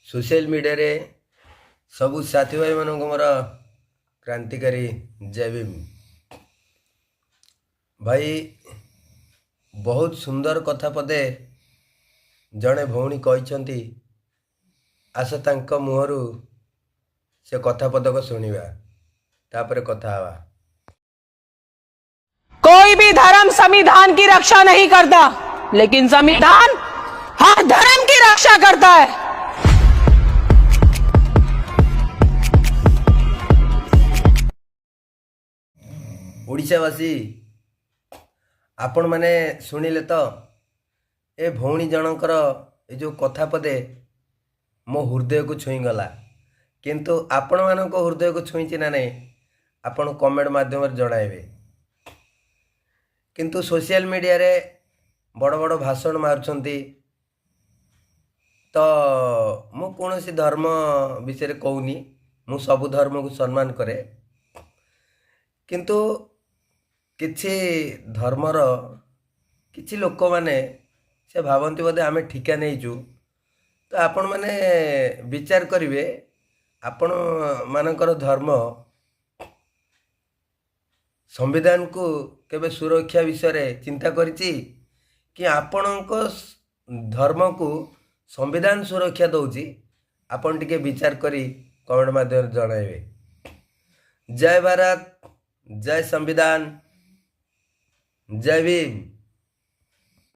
Social media रे सबु साथी भाई मन मोर क्रांतिकारी जय भीम। भाई बहुत सुंदर कथा पदे जड़े भौणी कहते आस तांक मुहरु से कथा पदक शुणा तापर कथा हवा। कोई भी धर्म संविधान की रक्षा नहीं करता, लेकिन संविधान हर धर्म की रक्षा करता है। ओडिशावासी आपण माने शुणिले तो ए भौणी जनकर ए जो कथा पदे मो हृदय को छुई गला, किंतु आपण मानक हृदय को छुईची ना नहीं आपण कमेंट माध्यम जणाइबे। किंतु सोशल मीडिया रे बड़ बड़ भाषण मारुछंती तो मु कोनोसी धर्म विषय रे कहूनी, मु सब धर्म को सम्मान करे, किंतु किछि धर्मर किछि लोक माने से भावंती बोधे आमे ठिका नहींचु। तो आपण माने विचार करिवे आपण मानकर धर्म संविधान को केबे सुरक्षा विषय रे चिंता करिछि कि आपणको धर्म को संविधान सुरक्षा दउछि। आपण टिके विचार करी कमेंट माध्यम जणाइबे। जय भारत, जय संविधान, जय भीम।